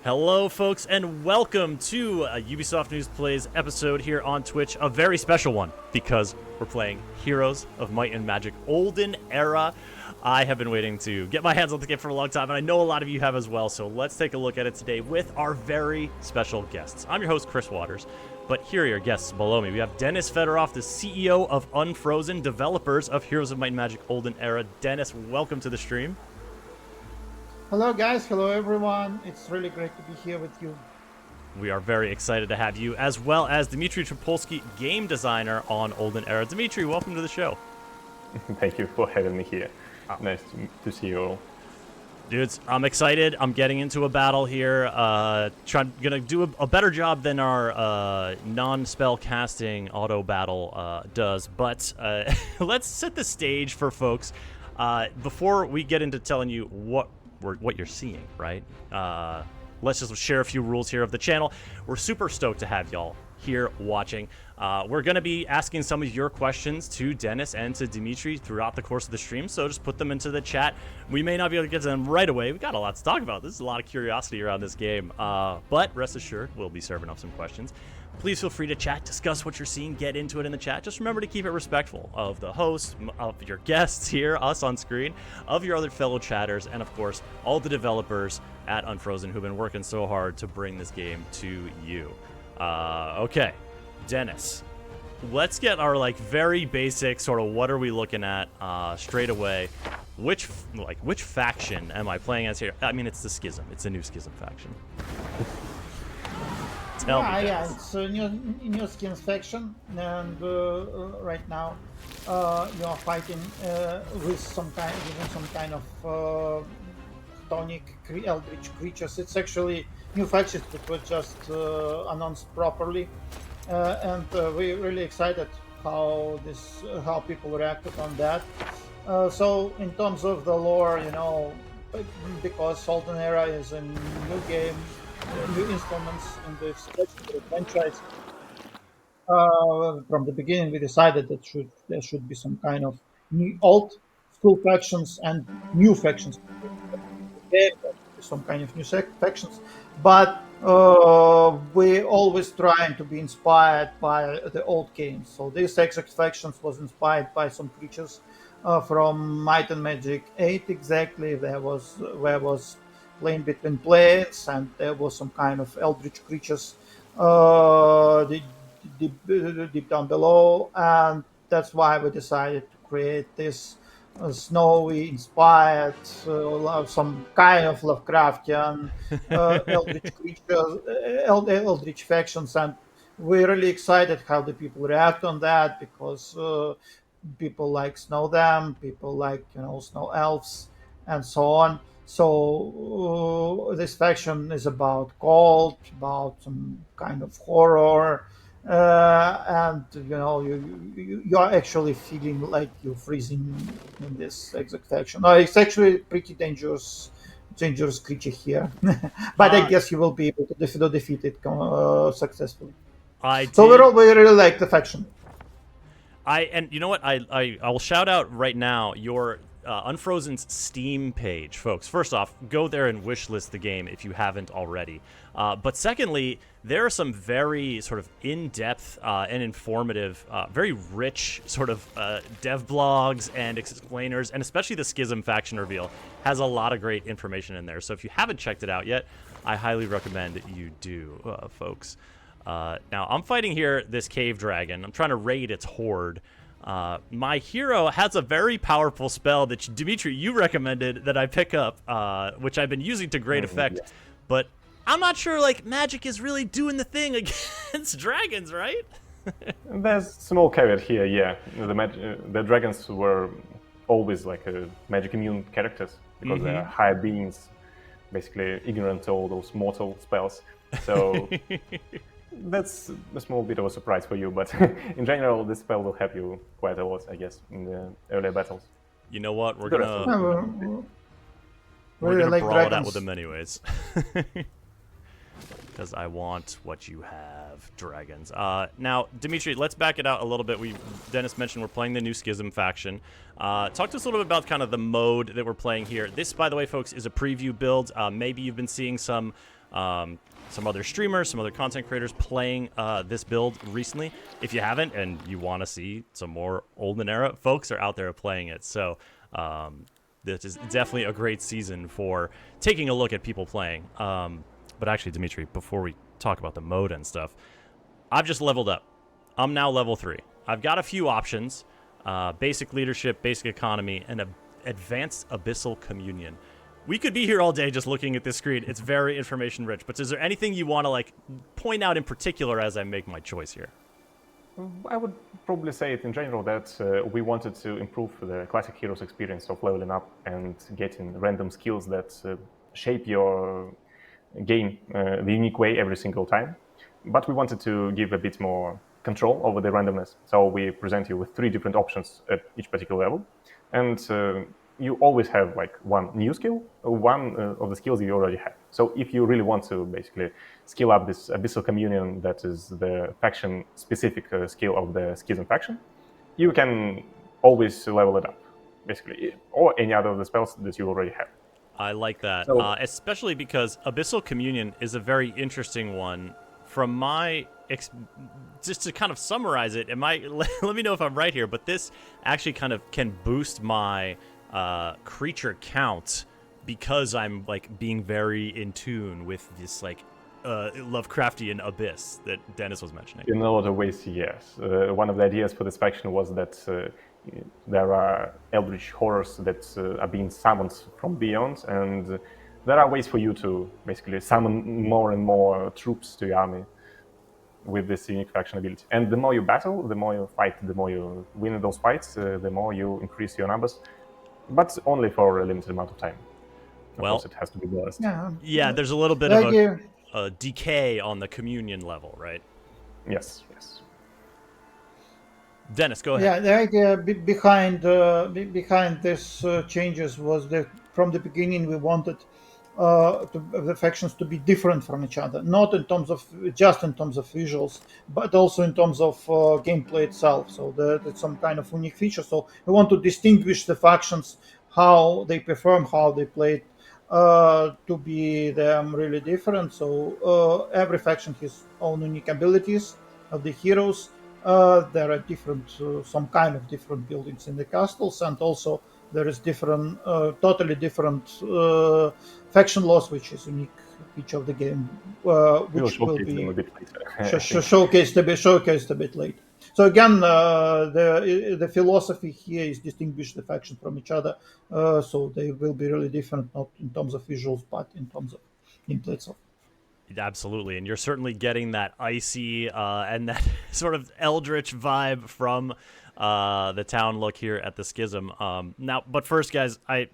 Hello, folks, and welcome to a Ubisoft News Plays episode here on Twitch. A very special one because we're playing Heroes of Might and Magic Olden Era. I have been waiting to get my hands on the game for a long time, and I know a lot of you have as well, so let's take a look at it today with our very special guests. I'm your host, Chris Waters, but here are your guests below me. We have Dennis Fedorov, the CEO of Unfrozen, developers of Heroes of Might and Magic Olden Era. Dennis, welcome to the stream. Hello guys, hello everyone. It's really great to be here with you. We are very excited to have you, as well as Dmitry Tripolsky, game designer on Olden Era. Dmitry, welcome to the show. Thank you for having me here. Nice to see you all. Dudes, I'm excited. I'm getting into a battle here. Gonna do a better job than our non-spell casting auto battle does. But let's set the stage for folks before we get into telling you what you're seeing, right? Let's just share a few rules here of the channel. We're super stoked to have y'all here watching. We're going to be asking some of your questions to Dennis and to Dmitry throughout the course of the stream, so just put them into the chat. We may not be able to get to them right away. We got a lot to talk about. There's a lot of curiosity around this game, but rest assured, we'll be serving up some questions. Please feel free to chat, discuss what you're seeing, get into it in the chat. Just remember to keep it respectful of the host, of your guests here, us on screen, of your other fellow chatters, and of course, all the developers at Unfrozen who've been working so hard to bring this game to you. Okay, Dennis, let's get our very basic sort of what are we looking at straight away. Which faction am I playing as here? I mean, it's the Schism. It's a new Schism faction. Yeah, it's a new skins faction, and right now you are fighting with some kind of tonic eldritch creatures. It's actually new factions that were just announced properly, and we're really excited how people reacted on that. So in terms of the lore, because Olden Era is a new game, new installments in the franchise. From the beginning, we decided that there should be some kind of new old school factions and new factions. Some kind of new factions, but we always trying to be inspired by the old games. So this exact factions was inspired by some creatures from Might and Magic 8. Exactly, where was playing between planes, and there was some kind of eldritch creatures deep down below, and that's why we decided to create this snowy inspired some kind of Lovecraftian eldritch creatures, eldritch factions, and we're really excited how the people react on that, because people like snow them, people like snow elves, and so on. So this faction is about cold, about some kind of horror, and you are actually feeling like you're freezing in this exact faction. No, it's actually pretty dangerous creature here, but I guess you will be able to defeat it successfully. So we really like the faction. And you know what? I will shout out right now your Unfrozen's Steam page, folks. First off, go there and wishlist the game if you haven't already. But secondly, there are some very sort of in-depth and informative, very rich sort of dev blogs and explainers, and especially the Schism faction reveal has a lot of great information in there. So if you haven't checked it out yet, I highly recommend that you do, folks. Now, I'm fighting here this cave dragon. I'm trying to raid its horde. My hero has a very powerful spell that Dmitry, you recommended that I pick up, which I've been using to great effect, yeah. But I'm not sure magic is really doing the thing against dragons, right? There's a small caveat here, yeah. The dragons were always magic immune characters because they're higher beings, basically ignorant to all those mortal spells. So that's a small bit of a surprise for you, but in general, this spell will help you quite a lot, I guess, in the earlier battles. You know what? We're gonna brawl it out with them anyways. Because I want what you have, dragons. Now, Dmitry, let's back it out a little bit. Dennis mentioned we're playing the new Schism faction. Talk to us a little bit about kind of the mode that we're playing here. This, by the way, folks, is a preview build. Maybe you've been seeing some some other streamers, some other content creators playing this build recently. If you haven't and you want to see some more Olden Era, folks are out there playing it. So this is definitely a great season for taking a look at people playing. But actually, Dimitri, before we talk about the mode and stuff, I've just leveled up. I'm now level 3. I've got a few options: basic leadership, basic economy, and advanced abyssal communion. We could be here all day just looking at this screen. It's very information rich. But is there anything you want to like point out in particular as I make my choice here? I would probably say it in general that we wanted to improve the classic heroes experience of leveling up and getting random skills that shape your game the unique way every single time. But we wanted to give a bit more control over the randomness. So we present you with 3 different options at each particular level. And you always have like one new skill, one of the skills you already have. So if you really want to basically skill up this Abyssal Communion, that is the faction-specific skill of the Schism faction, you can always level it up, basically, or any other of the spells that you already have. I like that, So, especially because Abyssal Communion is a very interesting one. From my just to kind of summarize it, let me know if I'm right here, but this actually kind of can boost my creature count because I'm like being very in tune with this like Lovecraftian abyss that Dennis was mentioning. in a lot of ways, yes. One of the ideas for this faction was that there are eldritch horrors that are being summoned from beyond, and there are ways for you to basically summon more and more troops to your army with this unique faction ability. And the more you battle, the more you fight, the more you win those fights, the more you increase your numbers, but only for a limited amount of time. Of course, it has to be balanced. Yeah, there's a little bit of a decay on the communion level, right? Yes, yes. Dennis, go ahead. Yeah, the idea behind this changes was that from the beginning we wanted the factions to be different from each other, not in terms of just in terms of visuals, but also in terms of gameplay itself. So that's some kind of unique feature. So we want to distinguish the factions, how they perform, how they play, to be them really different. So every faction has own unique abilities of the heroes. There are different, some kind of different buildings in the castles, and also there is different, totally different faction laws, which is unique each of the game, which will be a bit later. showcased a bit later. So again, the philosophy here is distinguish the faction from each other, so they will be really different, not in terms of visuals, but in terms of gameplay itself. Absolutely, and you're certainly getting that icy and that sort of eldritch vibe from the town look here at the Schism. Now, but first, guys, I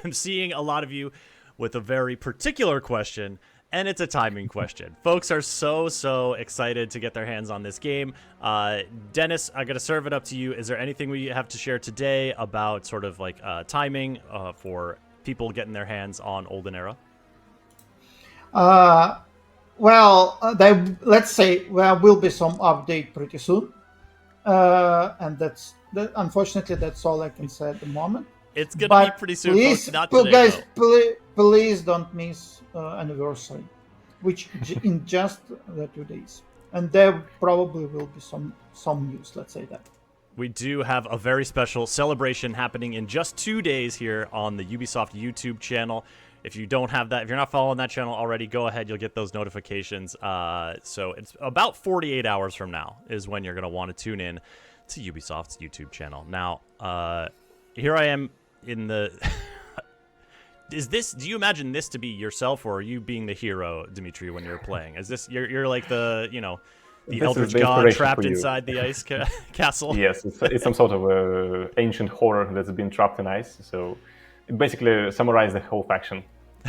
am seeing a lot of you with a very particular question, and it's a timing question. Folks are so excited to get their hands on this game. Dennis, I'm going to serve it up to you. Is there anything we have to share today about sort of like timing for people getting their hands on Olden Era? Let's say there will be some update pretty soon, and unfortunately that's all I can say at the moment. It's gonna be pretty soon, please, folks. Not today, guys, please don't miss anniversary, which in just 2 days, and there probably will be some news. Let's say that. We do have a very special celebration happening in just 2 days here on the Ubisoft YouTube channel. If you don't have that, if you're not following that channel already, go ahead. You'll get those notifications. So it's about 48 hours from now is when you're going to want to tune in to Ubisoft's YouTube channel. Now, here I am in the... do you imagine this to be yourself, or are you being the hero, Dimitri, when you're playing? Is this, you're like the, the eldritch god trapped inside the ice castle? Yes, it's some sort of ancient horror that's been trapped in ice. So it basically summarizes the whole faction,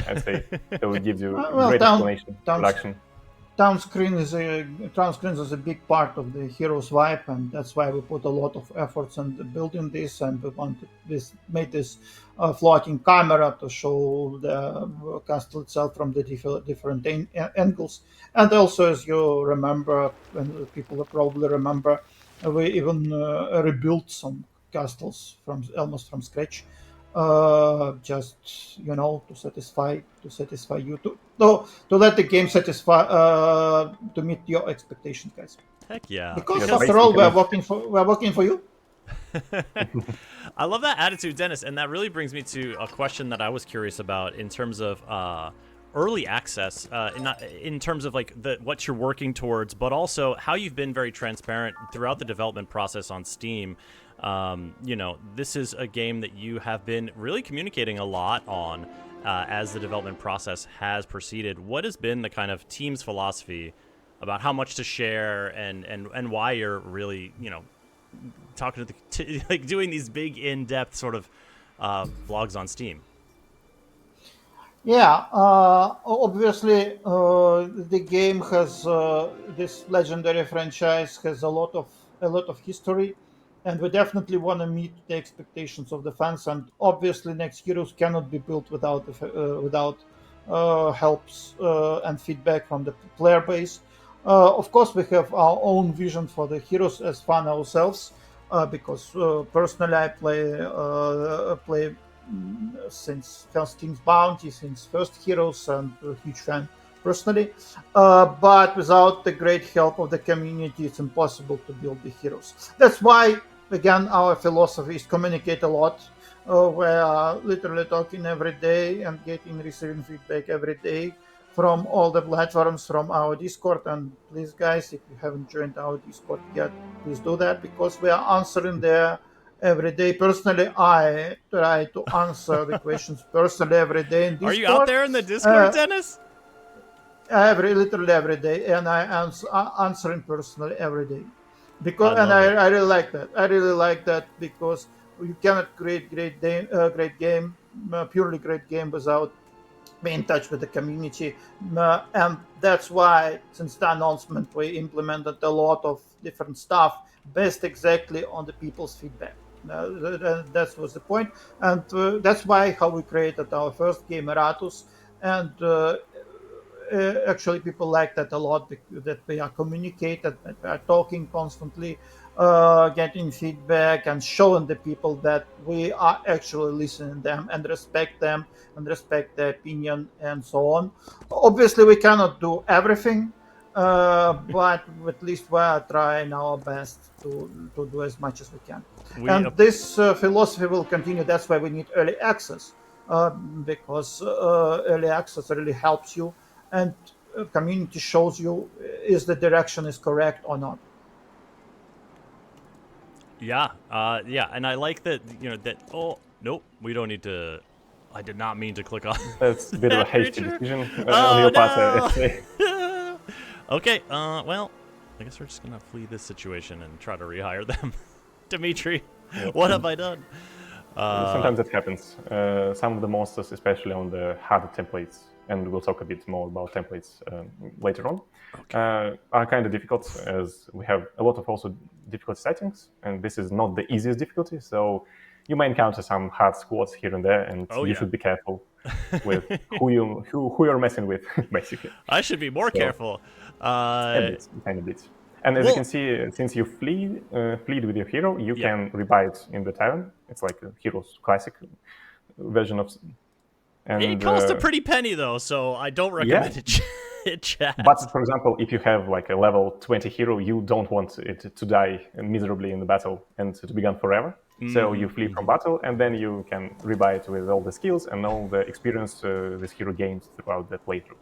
I'd say. So it gives you great explanation for action. Town screens is a big part of the hero's vibe, and that's why we put a lot of efforts in building this, and we made this floating camera to show the castle itself from the different angles. And also, as you remember, and people will probably remember, we even rebuilt some castles almost from scratch. just to satisfy you to let the game satisfy to meet your expectations, guys. Heck yeah, Because Yeah, because after all, basically, we're working for you. I love that attitude, Dennis, and that really brings me to a question that I was curious about in terms of early access, in terms of like what you're working towards, but also how you've been very transparent throughout the development process on Steam. This is a game that you have been really communicating a lot on as the development process has proceeded. What has been the kind of team's philosophy about how much to share and why you're really, talking to like doing these big in-depth sort of vlogs on Steam? Yeah, obviously, the game has this legendary franchise has a lot of history, and we definitely want to meet the expectations of the fans. And obviously, next heroes cannot be built without helps and feedback from the player base. Of course, we have our own vision for the heroes as fan ourselves, because personally, I play since first King's Bounty, since first Heroes, and a huge fan personally. But without the great help of the community, it's impossible to build the heroes. That's why, again, our philosophy is communicate a lot. We're literally talking every day and receiving feedback every day from all the platforms, from our Discord. And please, guys, if you haven't joined our Discord yet, please do that, because we are answering there every day. Personally, I try to answer the questions personally every day in Are you out Discord, there in the Discord, uh, Dennis? literally every day, and I answering personally every day. I Because and love it. I really like that. I really like that because you cannot create great game, purely great game without be in touch with the community. And that's why, since the announcement, we implemented a lot of different stuff based exactly on the people's feedback. That was the point, and that's why how we created our first game, Eratus. And actually, people like that a lot, that we are communicated, that we are talking constantly, getting feedback and showing the people that we are actually listening them and respect their opinion and so on. Obviously, we cannot do everything, but at least we are trying our best to do as much as we can. We And this philosophy will continue. That's why we need early access, because early access really helps you, and community shows you is the direction is correct or not. yeah, and I like that. That. Oh nope, we don't need to. I did not mean to click on that's a bit of a that hasty creature. decision on Oh your part, I'd say. no. Okay. Well, I guess we're just gonna flee this situation and try to rehire them. Dimitri, Yep. what have I done? Sometimes that happens. Some of the monsters, especially on the harder templates, and we'll talk a bit more about templates later on, are kind of difficult, as we have a lot of also difficulty settings, and this is not the easiest difficulty, so you may encounter some hard squads here and there, and Oh, you yeah. should be careful with who you're messing with, basically. I should be more So, careful. a bit, kind of bit. And as you Well, can see, since you fleed with your hero, you Yeah. can rebuy in the tavern. It's like a hero's classic version of. it And costs a pretty penny though, so I don't recommend it. Chat. but for example, if you have like a level 20 hero, you don't want it to die miserably in the battle and to be gone forever. So you flee from battle, and then you can rebuy it with all the skills and all the experience this hero gains throughout the playthrough.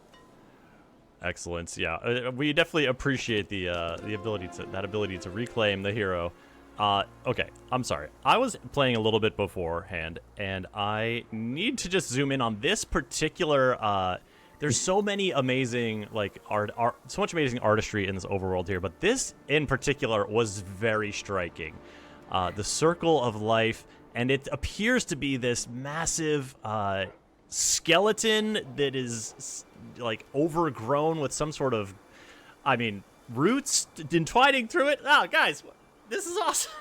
Excellent. Yeah, we definitely appreciate the ability to reclaim the hero. Okay, I'm sorry. I was playing a little bit beforehand, and I need to just zoom in on this particular. There's so many amazing so much amazing artistry in this overworld here, but this in particular was very striking. The circle of life, and it appears to be this massive skeleton that is like overgrown with some sort of, roots entwining through it. Oh, guys, this is awesome.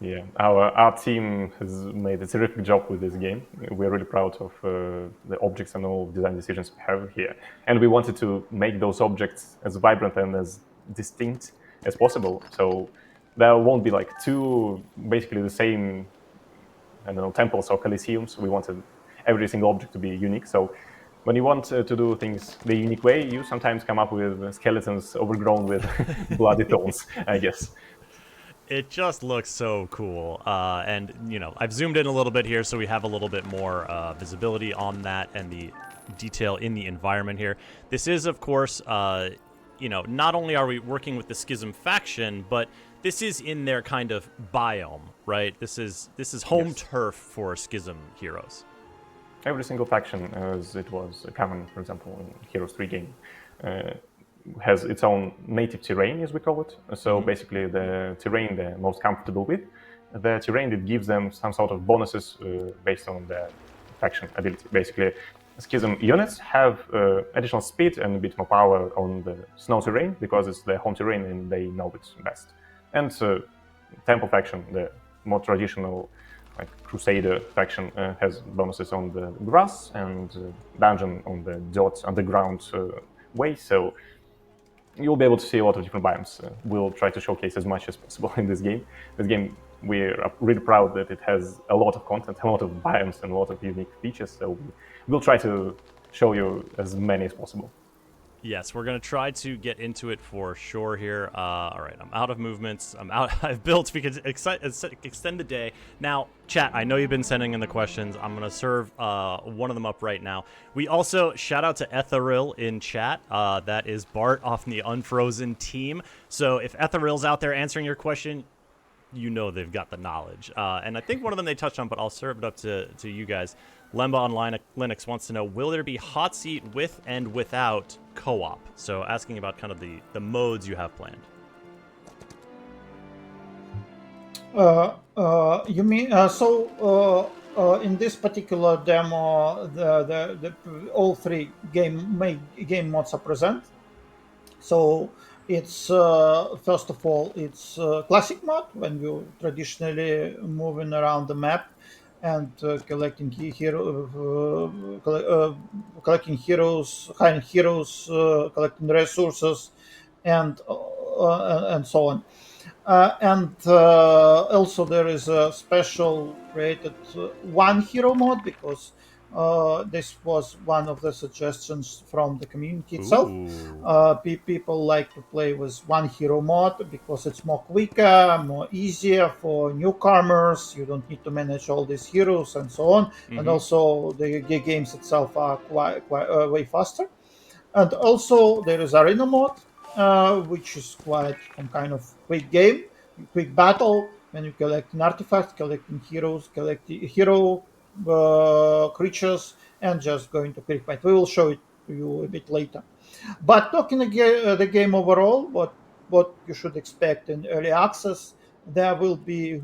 Yeah, our team has made a terrific job with this game. We're really proud of the objects and all design decisions we have here. And we wanted to make those objects as vibrant and as distinct as possible. So there won't be like two basically the same I don't know, temples or coliseums. We wanted every single object to be unique. So when you want to do things the unique way, you sometimes come up with skeletons overgrown with bloody thorns, I guess. It just looks so cool. And, I've zoomed in a little bit here so we have a little bit more visibility on that and the detail in the environment here. This is, of course, not only are we working with the Schism faction, but this is in their kind of biome, right? This is home turf for Schism heroes. Every single faction, as it was common, for example, in Heroes 3 game, has its own native terrain, as we call it. So basically, the terrain they're most comfortable with, the terrain that gives them some sort of bonuses based on their faction ability. Basically, Schism units have additional speed and a bit more power on the snow terrain because it's their home terrain and they know it best. And Temple faction, the more traditional Crusader faction, has bonuses on the grass and dungeon on the dirt underground way. So you'll be able to see a lot of different biomes. We'll try to showcase as much as possible in this game. This game, we're really proud that it has a lot of content, a lot of biomes, and a lot of unique features. So we'll try to show you as many as possible. Yes, we're going to try to get into it for sure here. All right, I'm out of movements. I'm out. I've built. We can extend the day. Now, chat, I know you've been sending in the questions. I'm going to serve one of them up right now. We also, shout out to Etheril in chat. That is Bart off the Unfrozen team. So if Etheril's out there answering your question, they've got the knowledge. And I think one of them they touched on, but I'll serve it up to you guys. Lemba on Linux wants to know, will there be hot seat with and without co-op? So asking about kind of the modes you have planned. You mean in this particular demo, the all three game modes are present. So it's first of all, it's classic mode when you traditionally moving around the map and collecting collecting heroes, hiring heroes, collecting resources, and so on. Also there is a special created one hero mode because this was one of the suggestions from the community itself. People like to play with one hero mode because it's more quicker, more easier for newcomers. You don't need to manage all these heroes and so on. And also the games itself are quite way faster. And also there is arena mode, which is quite some kind of quick game, quick battle when you collecting artifacts, collecting heroes, collecting hero creatures, and just going to quick fight. We will show it to you a bit later. But talking the game overall, what you should expect in early access, there will be a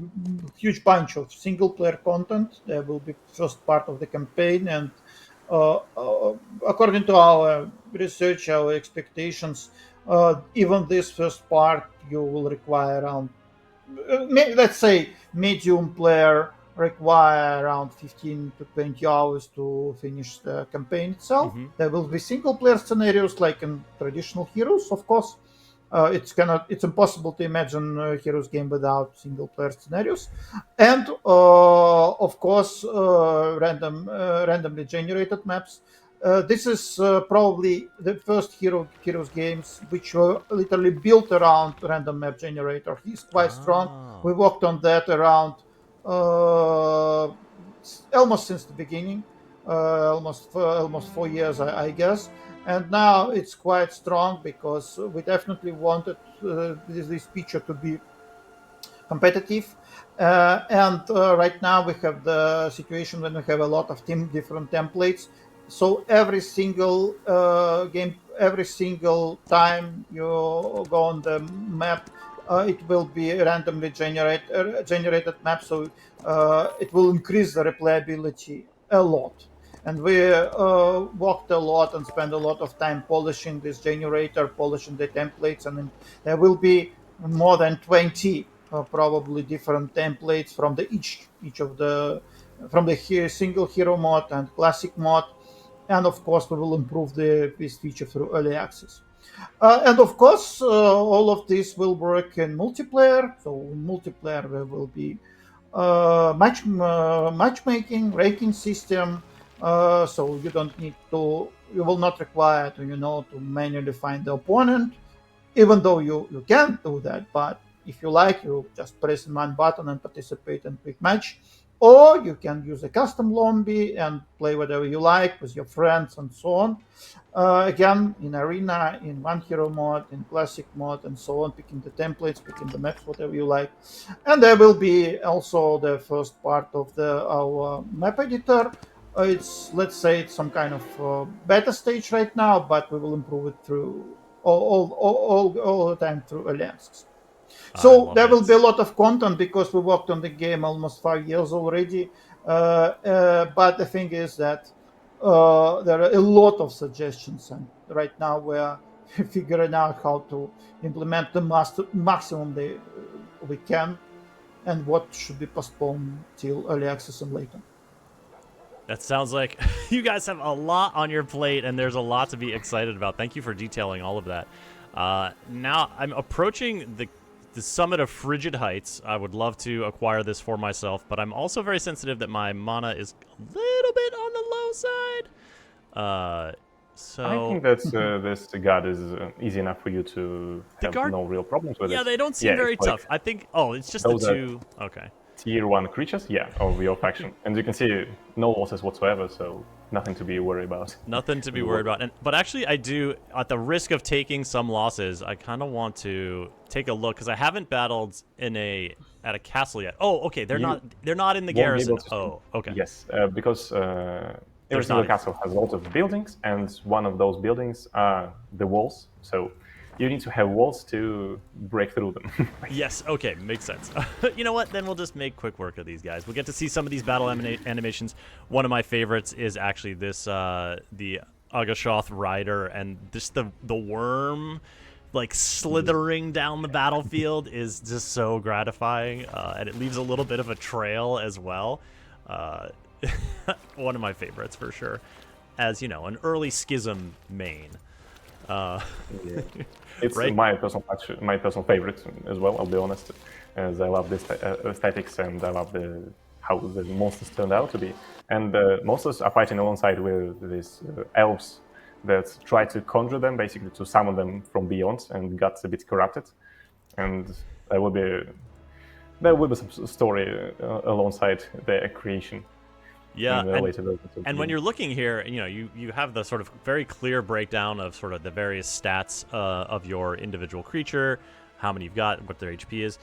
huge bunch of single player content. There will be first part of the campaign, and according to our research, our expectations, even this first part you will require around, let's say, medium player require around 15 to 20 hours to finish the campaign itself. There will be single player scenarios like in traditional Heroes, of course. It's impossible to imagine a Heroes game without single player scenarios, and of course randomly generated maps. This is probably the first Heroes games which were literally built around random map generator. He's quite strong. We worked on that around almost since the beginning, almost 4 years, I guess. And now it's quite strong because we definitely wanted this feature to be competitive. Right now we have the situation when we have a lot of different templates. So every single game, every single time you go on the map, it will be randomly generated map. So it will increase the replayability a lot. And we worked a lot and spent a lot of time polishing this generator, polishing the templates, and there will be more than 20 probably different templates from each of the single hero mode and classic mode. And of course, we will improve this feature through early access. And of course, all of this will work in multiplayer. So in multiplayer, there will be matchmaking, ranking system. So you will not require to manually find the opponent, even though you can do that. But if you like, you just press one button and participate in quick match. Or you can use a custom lobby and play whatever you like with your friends and so on. Again, in arena, in one hero mode, in classic mode, and so on, picking the templates, picking the maps, whatever you like. And there will be also the first part of our map editor. Let's say it's some kind of beta stage right now, but we will improve it through all the time through alliances. I So love there will be a it. lot of content because we worked on the game almost 5 years already. But the thing is that there are a lot of suggestions, and right now we're figuring out how to implement the maximum we can, and what should be postponed till early access and later. That sounds like you guys have a lot on your plate, and there's a lot to be excited about. Thank you for detailing all of that. Now I'm approaching the summit of Frigid Heights. I would love to acquire this for myself, but I'm also very sensitive that my mana is a little bit on the low side. I think that this guard is easy enough for you to have guard? no real problems with it. Yeah, they don't seem very it's like tough. I think. Oh, it's just the those are two. Okay. tier 1 creatures, of your faction. And you can see no losses whatsoever, so nothing to be worried about. Nothing to be worried about. But actually, I do, at the risk of taking some losses, I kind of want to take a look because I haven't battled at a castle yet. Oh, okay. They're not in the garrison. Oh, okay. Yes, because every single castle has a lot of buildings, and one of those buildings are the walls. So you need to have walls to break through them. Yes, okay, makes sense. You know what? Then we'll just make quick work of these guys. We'll get to see some of these battle animations. One of my favorites is actually this, the Agashoth Rider, and just the worm, like, slithering down the battlefield is just so gratifying, and it leaves a little bit of a trail as well. One of my favorites, for sure. As, an early Schism main. Yeah. It's right? my personal favorite as well, I'll be honest, as I love this aesthetics and I love how the monsters turned out to be. And the monsters are fighting alongside with these elves that try to conjure them, basically to summon them from beyond, and got a bit corrupted. And there will be some story alongside their creation. Yeah, and when you're looking here, you have the sort of very clear breakdown of sort of the various stats of your individual creature, how many you've got, what their HP is.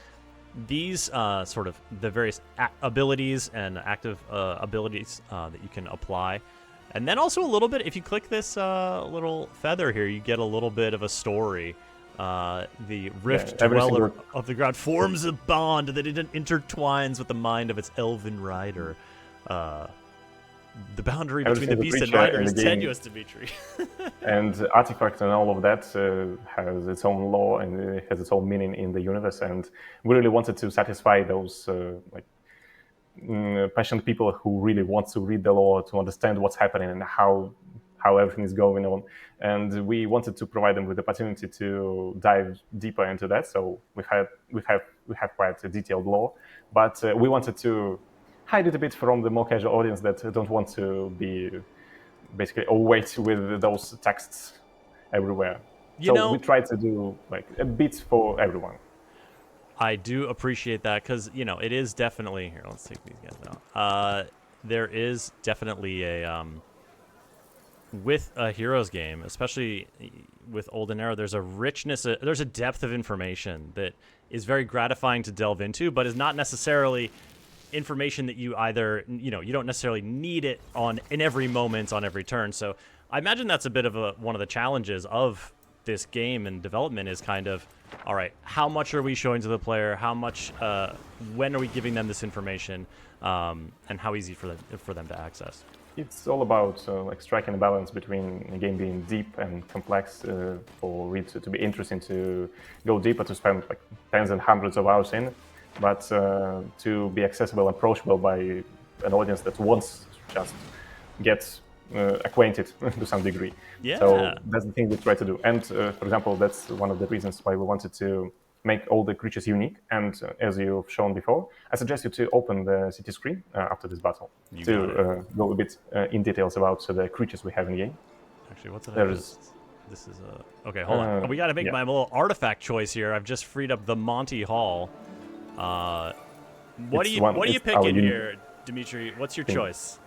These sort of the various abilities and active abilities that you can apply. And then also a little bit, if you click this little feather here, you get a little bit of a story. The Rift Dweller of the ground forms a bond that it intertwines with the mind of its elven rider. The boundary between the beast and rider is tenuous, Dimitri. And artifact and all of that has its own lore and it has its own meaning in the universe. And we really wanted to satisfy those passionate people who really want to read the lore, to understand what's happening and how everything is going on. And we wanted to provide them with the opportunity to dive deeper into that. So we have quite a detailed lore, but we wanted to hide it a bit from the more casual audience that don't want to be basically await with those texts everywhere. So we try to do like a bit for everyone. I do appreciate that because, it is definitely... Here, let's take these guys out. There is definitely a... with a Heroes game, especially with Olden Era, there's a richness, there's a depth of information that is very gratifying to delve into, but is not necessarily information that you either, you don't necessarily need it in every moment, on every turn. So I imagine that's a bit of one of the challenges of this game and development is kind of, all right, how much are we showing to the player? How much, when are we giving them this information? And how easy for them to access? It's all about striking a balance between a game being deep and complex for it to be interesting, to go deeper, to spend like tens and hundreds of hours in, but to be accessible and approachable by an audience that wants to just get acquainted to some degree. Yeah. So that's the thing we try to do. And for example, that's one of the reasons why we wanted to make all the creatures unique. And as you've shown before, I suggest you to open the city screen after this battle to go a bit in details about the creatures we have in the game. Actually, what's it? This is a... Okay, hold on. We got to make my little artifact choice here. I've just freed up the Monty Hall. What do you pick in here, Dimitri? What's your choice?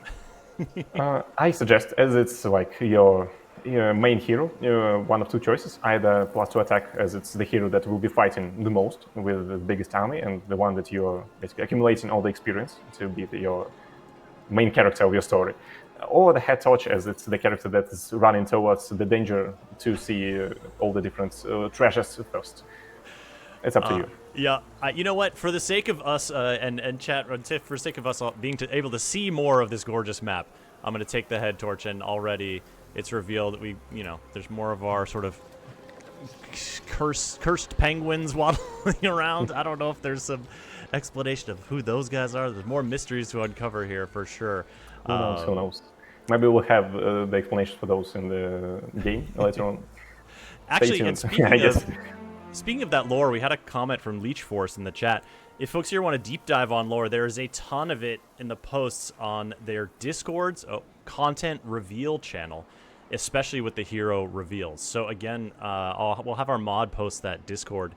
I suggest, as it's like your main hero, one of two choices. Either +2 attack, as it's the hero that will be fighting the most with the biggest army, and the one that you're basically accumulating all the experience to be your main character of your story. Or the head torch, as it's the character that is running towards the danger to see all the different treasures first. It's up to you. Yeah, you know what? For the sake of us and chat, for the sake of us all being able to see more of this gorgeous map, I'm going to take the head torch, and already it's revealed that there's more of our sort of cursed penguins waddling around. I don't know if there's some explanation of who those guys are. There's more mysteries to uncover here for sure. Who knows? Maybe we'll have the explanation for those in the game later on. Actually, and speaking of that lore, we had a comment from Leech Force in the chat. If folks here want to deep dive on lore, there is a ton of it in the posts on their Discord's content reveal channel, especially with the hero reveals. So again, we'll have our mod post that Discord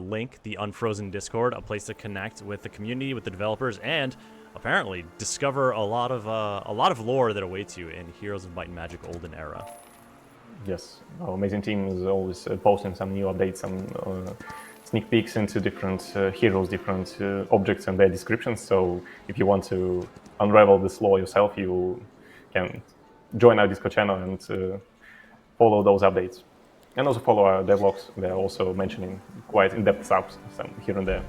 link, the Unfrozen Discord, a place to connect with the community, with the developers, and apparently discover a lot of lore that awaits you in Heroes of Might and Magic Olden era. Yes, our amazing team is always posting some new updates, some sneak peeks into different heroes, different objects and their descriptions. So if you want to unravel this lore yourself, you can join our Discord channel and follow those updates. And also follow our devlogs. They're also mentioning quite in-depth stuff, some here and there.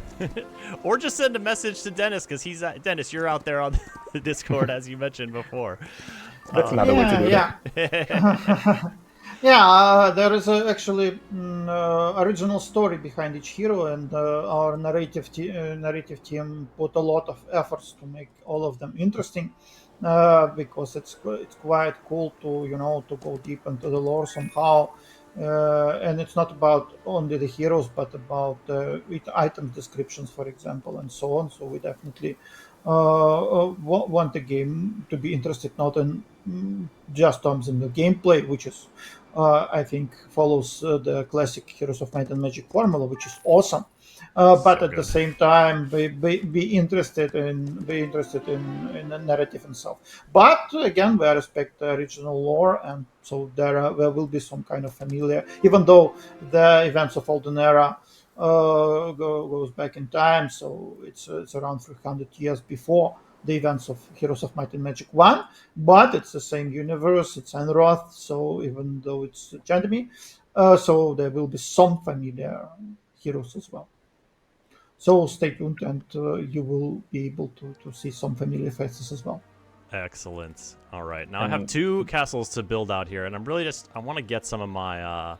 Or just send a message to Dennis, because Dennis, you're out there on the Discord, as you mentioned before. That's another way to do that. Yeah, there is actually original story behind each hero, and our narrative team put a lot of efforts to make all of them interesting, because it's quite cool to go deep into the lore somehow, and it's not about only the heroes, but about item descriptions, for example, and so on. So we definitely want the game to be interested not in just terms in the gameplay, which is I think follows the classic Heroes of Might and Magic formula, which is awesome. But at the same time, be interested in the narrative itself. But again, we respect the original lore, and so there will be some kind of familiar, even though the events of Olden era goes back in time, so it's around 300 years before the events of Heroes of Might and Magic 1, but it's the same universe, it's Enroth, so even though it's Chandemi, so there will be some familiar heroes as well. So stay tuned, and you will be able to see some familiar faces as well. Excellent. All right, now I have 2 castles to build out here, and I want to get some of my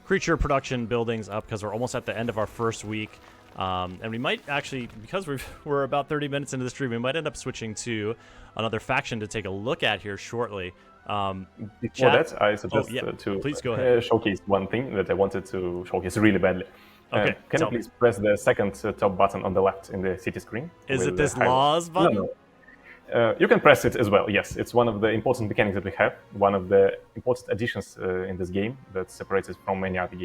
creature production buildings up, because we're almost at the end of our first week. And we might actually, because we're about 30 minutes into the stream, we might end up switching to another faction to take a look at here shortly. Before that, I suggest to please go ahead. Showcase one thing that I wanted to showcase really badly. Okay, can you please press the second top button on the left in the city screen? Is it this laws button? No. You can press it as well, yes. It's one of the important mechanics that we have, one of the important additions in this game that separates it from any other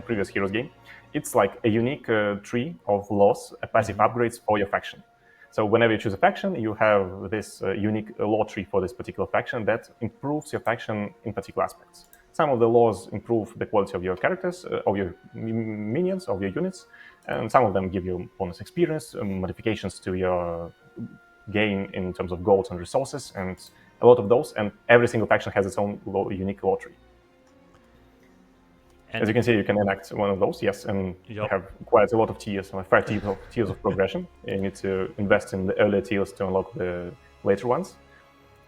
previous Heroes game. It's like a unique tree of laws, passive upgrades for your faction. So whenever you choose a faction, you have this unique law tree for this particular faction that improves your faction in particular aspects. Some of the laws improve the quality of your characters, of your minions, of your units, and some of them give you bonus experience, modifications to your gain in terms of gold and resources, and a lot of those, and every single faction has its own unique law tree. As you can see, you can enact one of those, yes, and you have quite a lot of tiers, like 5 tiers of progression. You need to invest in the earlier tiers to unlock the later ones.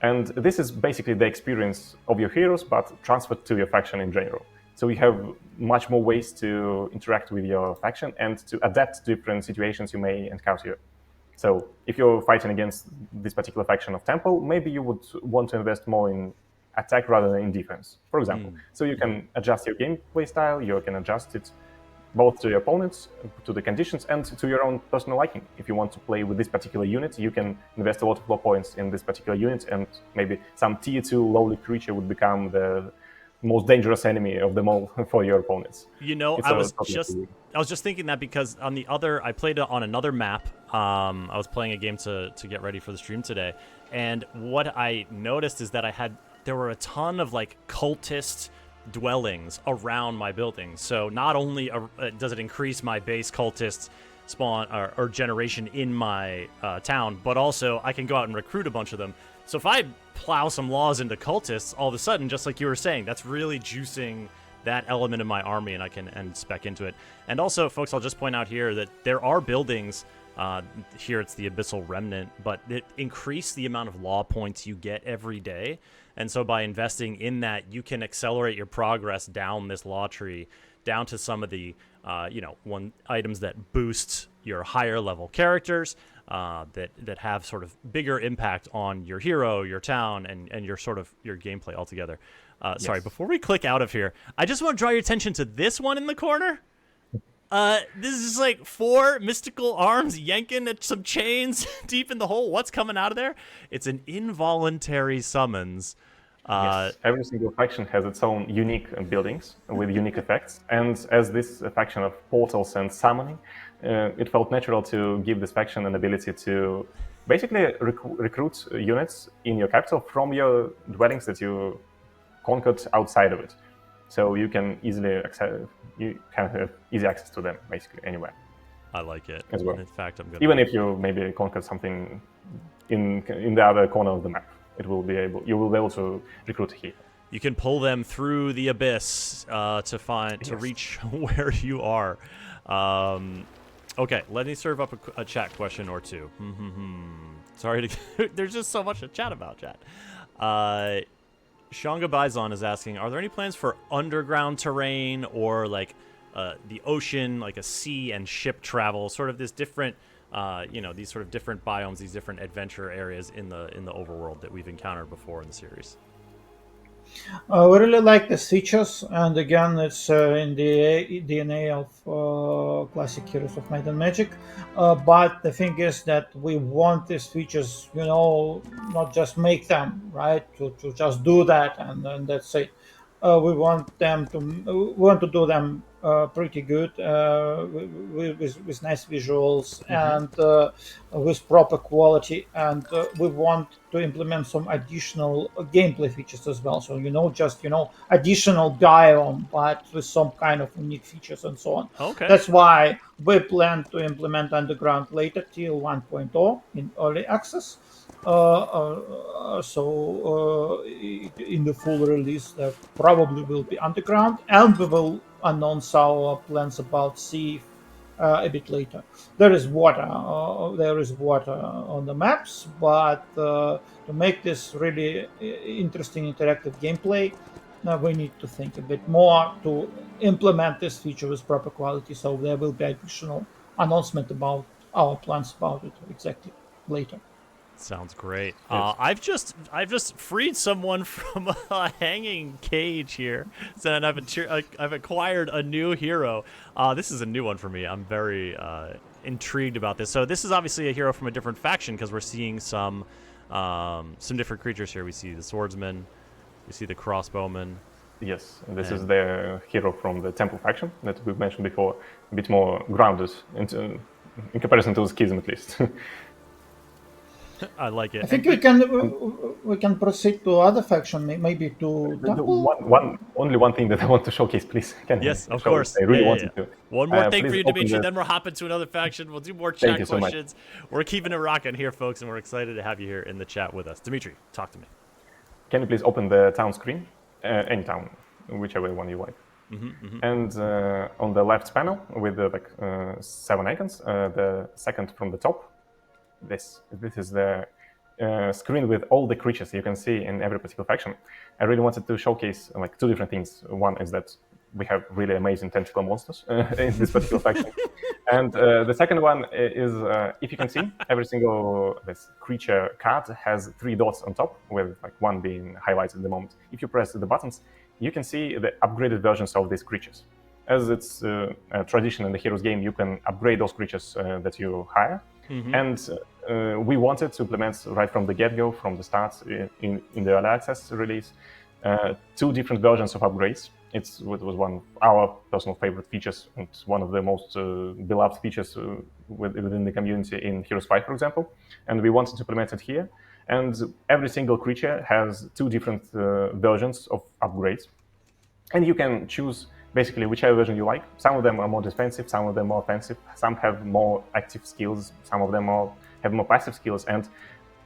And this is basically the experience of your heroes, but transferred to your faction in general. So you have much more ways to interact with your faction and to adapt to different situations you may encounter. So if you're fighting against this particular faction of Temple, maybe you would want to invest more in attack rather than in defense, for example. So you can adjust your gameplay style, you can adjust it both to your opponents, to the conditions, and to your own personal liking. If you want to play with this particular unit, you can invest a lot of law points in this particular unit, and maybe some tier 2 lowly creature would become the most dangerous enemy of them all for your opponents. You know, It's I was totally just thinking that because on the other, I played it on another map. I was playing a game to get ready for the stream today, and what I noticed is that there were a ton of like cultist dwellings around my building. So not only does it increase my base cultist spawn or generation in my town, but also I can go out and recruit a bunch of them. So if I plow some laws into cultists, all of a sudden, just like you were saying, that's really juicing that element of my army, and I can spec into it. And also, folks, I'll just point out here that there are buildings. Here it's the Abyssal Remnant, but it increased the amount of law points you get every day. And so by investing in that, you can accelerate your progress down this law tree, down to some of the, items that boost your higher level characters, that have sort of bigger impact on your hero, your town, and your sort of your gameplay altogether. Sorry, before we click out of here, I just want to draw your attention to this one in the corner. This is like 4 mystical arms yanking at some chains deep in the hole. What's coming out of there? It's an involuntary summons. Yes, every single faction has its own unique buildings with unique effects, and as this faction of portals and summoning, it felt natural to give this faction an ability to basically recruit units in your capital from your dwellings that you conquered outside of it. So you can have easy access to them basically anywhere. I like it. As well. In fact, I'm gonna even if you maybe conquered something in the other corner of the map, you will be able to recruit here. You can pull them through the abyss to reach where you are. Okay, let me serve up a chat question or two. Sorry there's just so much to chat about, chat. Shanga Bison is asking, are there any plans for underground terrain or like the ocean, like a sea and ship travel, sort of this different, these sort of different biomes, these different adventure areas in the overworld that we've encountered before in the series? We really like the features, and again, it's in the DNA of classic Heroes of Might and Magic. But the thing is that we want these features, not just make them, right? To just do that and that's it. We want to do them pretty good with nice visuals and with proper quality, and we want to implement some additional gameplay features as well. So just additional biome, but with some kind of unique features and so on. Okay. That's why we plan to implement underground later, till 1.0 in early access. In the full release, there probably will be underground, and we will announce our plans about sea a bit later. There is water on the maps, but to make this really interesting interactive gameplay, we need to think a bit more to implement this feature with proper quality. So there will be additional announcement about our plans about it exactly later. Sounds great. Yes. I've just freed someone from a hanging cage here, and I've acquired a new hero. This is a new one for me. I'm very intrigued about this. So this is obviously a hero from a different faction because we're seeing some different creatures here. We see the swordsman, we see the crossbowman. Yes, this is the hero from the Temple faction that we've mentioned before, a bit more grounded in comparison to the Schism at least. I like it. I think we can proceed to other faction, maybe to Temple. Only one thing that I want to showcase, please. Yes, of course. I really wanted to. One more thing for you, open Dmitry, then we'll hop into another faction. We'll do more chat questions. We're keeping it rocking here, folks, and we're excited to have you here in the chat with us. Dmitry, talk to me. Can you please open the town screen? Any town, whichever one you like. And on the left panel with the 7 icons, the second from the top, this is the screen with all the creatures you can see in every particular faction. I really wanted to showcase 2 different things. One is that we have really amazing tentacle monsters in this particular faction, and the second one is if you can see, every single this creature card has 3 dots on top, with one being highlighted at the moment. If you press the buttons, you can see the upgraded versions of these creatures. as it's a tradition in the Heroes game, you can upgrade those creatures that you hire. And we wanted to implement right from the get-go, from the start in the early access release, 2 different versions of upgrades. It was one of our personal favorite features and one of the most beloved features within the community in Heroes 5, for example. And we wanted to implement it here. And every single creature has 2 different versions of upgrades. And you can choose basically whichever version you like. Some of them are more defensive, some of them more offensive, some have more active skills, some of them have more passive skills, and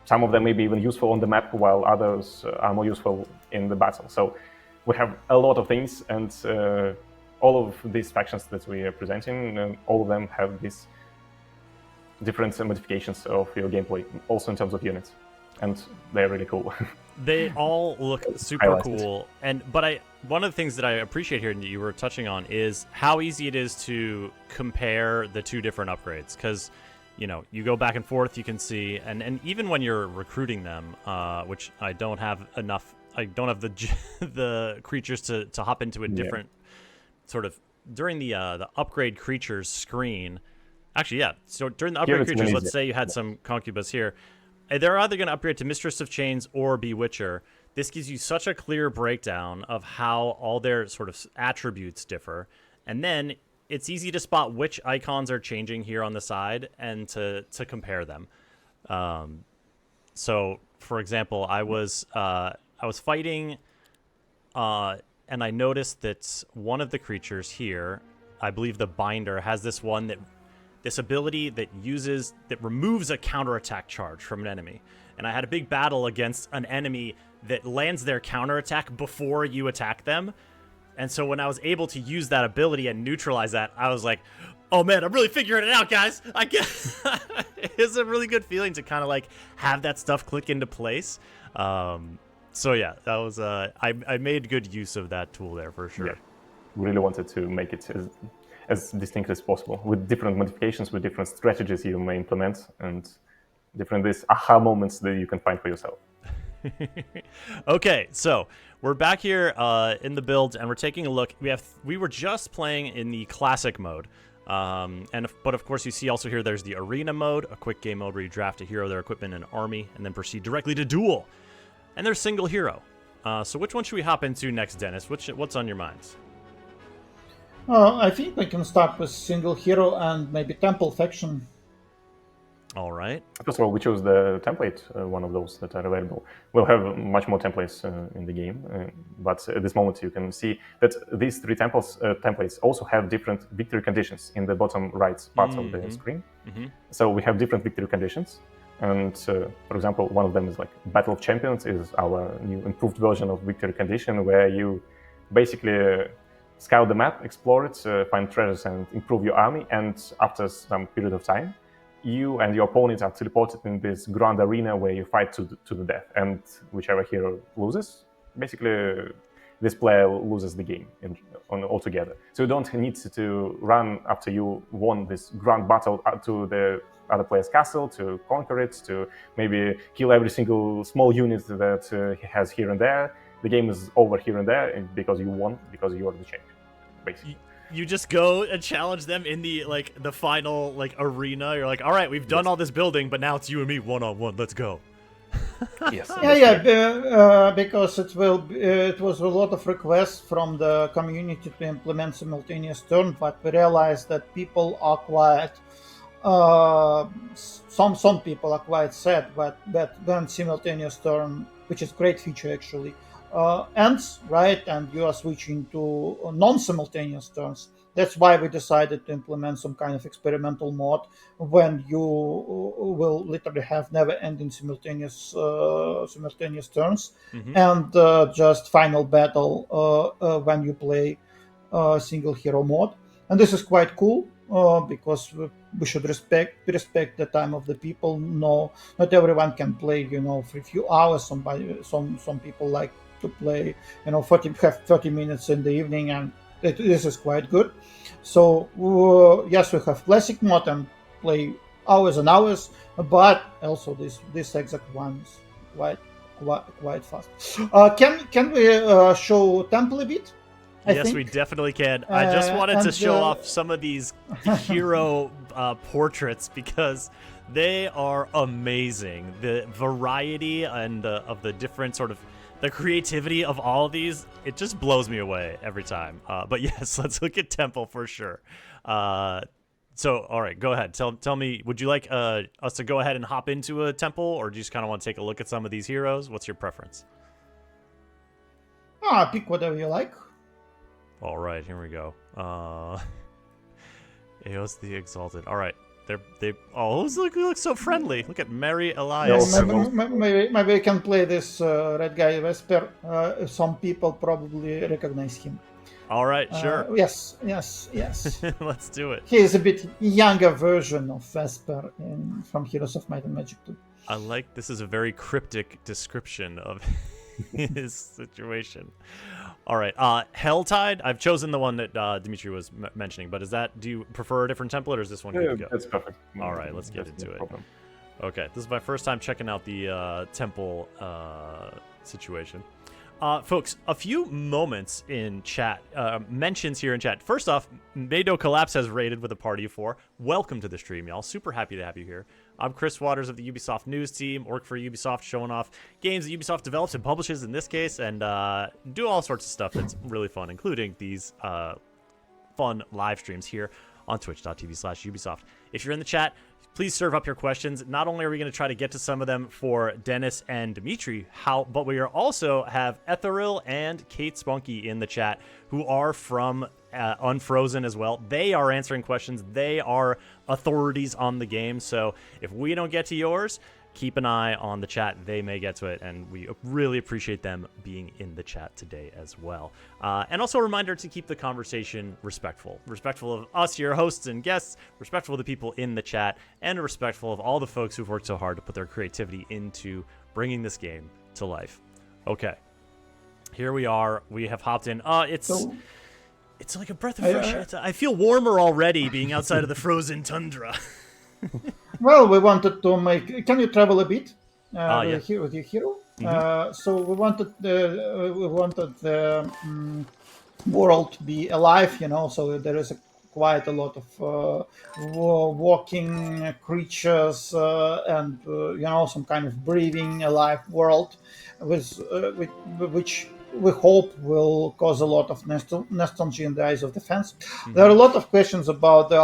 some of them may be even useful on the map, while others are more useful in the battle. So we have a lot of things, and all of these factions that we are presenting, all of them have these different modifications of your gameplay, also in terms of units, and they're really cool. They all look super cool, but one of the things that I appreciate here and you were touching on is how easy it is to compare the 2 different upgrades, because you go back and forth, you can see, and even when you're recruiting them, which I don't have enough, I don't have the creatures to hop into a different sort of during the upgrade creatures screen. Actually, yeah. So during the upgrade creatures, let's say you had some concubus here. They're either going to upgrade to Mistress of Chains or Bewitcher. This gives you such a clear breakdown of how all their sort of attributes differ. And then it's easy to spot which icons are changing here on the side and to compare them. So, for example, I was fighting, and I noticed that one of the creatures here, I believe the Binder, has this ability that removes a counterattack charge from an enemy. And I had a big battle against an enemy that lands their counterattack before you attack them. And so when I was able to use that ability and neutralize that, I was like, oh man, I'm really figuring it out, guys. I guess it's a really good feeling to kind of like have that stuff click into place. So yeah, that was I made good use of that tool there for sure. Yeah. Really wanted to make it as distinct as possible, with different modifications, with different strategies you may implement, and different these aha moments that you can find for yourself. Okay, so we're back here in the build, and we're taking a look. We were just playing in the classic mode, but of course you see also here there's the arena mode, a quick game mode where you draft a hero, their equipment, and army, and then proceed directly to duel. And there's single hero. So which one should we hop into next, Dennis? What's on your minds? I think we can start with single hero and maybe temple faction. All right. First of all, we chose the template, one of those that are available. We'll have much more templates in the game, but at this moment you can see that these 3 templates also have different victory conditions in the bottom right part of the screen. So we have different victory conditions. And for example, one of them is like Battle of Champions is our new improved version of victory condition, where you basically scout the map, explore it, find treasures, and improve your army. And after some period of time, you and your opponent are teleported in this grand arena where you fight to the death. And whichever hero loses, basically this player loses the game altogether. So you don't need to run after you won this grand battle to the other player's castle to conquer it, to maybe kill every single small unit that he has here and there. The game is over here and there because you won, because you are the champion, basically. You just go and challenge them in the final arena. You're like, all right, we've done all this building, but now it's you and me one-on-one. Let's go. Yes. Because it was a lot of requests from the community to implement simultaneous turn, but we realized that people are quite some people are quite sad, but when simultaneous turn, which is great feature actually, ends, right, and you are switching to non-simultaneous turns. That's why we decided to implement some kind of experimental mode when you will literally have never-ending simultaneous turns, and just final battle when you play single hero mode. And this is quite cool because we should respect the time of the people. No, not everyone can play, for a few hours. Some people like to play, 30 minutes in the evening, and this is quite good. So yes, we have classic mode and play hours and hours, but also this exact one is quite fast. Can we show temple a bit? Yes, think. we definitely can. I just wanted to and, show off some of these hero portraits because they are amazing. The variety and of the different sort of the creativity of all of these, it just blows me away every time. But yes, let's look at Temple for sure. So, all right, go ahead. Tell me, would you like us to go ahead and hop into a temple, or do you just kind of want to take a look at some of these heroes? What's your preference? Pick whatever you like. All right, here we go. Eos the Exalted. All right, they look so friendly. Look at Mary Elias. Yeah, Maybe I can play this red guy Vesper. Some people probably recognize him. All right, sure. Yes. Let's do it. He is a bit younger version of Vesper from Heroes of Might and Magic 2. I like this is a very cryptic description of his situation. All right, Helltide. I've chosen the one that Dimitri was mentioning, but do you prefer a different template, or is this one good to go? That's perfect. All right, let's get into no it. problem. Okay, this is my first time checking out the temple situation. Folks, a few moments in chat, mentions here in chat. First off, Mado Collapse has raided with a party of 4. Welcome to the stream, y'all. Super happy to have you here. I'm Chris Waters of the Ubisoft News team, work for Ubisoft, showing off games that Ubisoft develops and publishes in this case, and do all sorts of stuff that's really fun, including these fun live streams here on twitch.tv/Ubisoft. If you're in the chat, please serve up your questions. Not only are we going to try to get to some of them for Dennis and Dimitri, but we are also have Etheril and Kate Spunky in the chat, who are from Unfrozen as well. They are answering questions. They are authorities on the game. So if we don't get to yours, keep an eye on the chat. They may get to it, and we really appreciate them being in the chat today as well. And also a reminder to keep the conversation respectful of us, your hosts and guests, respectful of the people in the chat, and respectful of all the folks who've worked so hard to put their creativity into bringing this game to life. Okay, here we are. We have hopped in. It's like a breath of fresh air. I feel warmer already being outside of the frozen tundra. Well, we wanted to make. Can you travel a bit Yeah. with your hero? Mm-hmm. So we wanted the world to be alive, So there is quite a lot of walking creatures and some kind of breathing alive world, with which we hope will cause a lot of nostalgia in the eyes of the fans. There are a lot of questions about the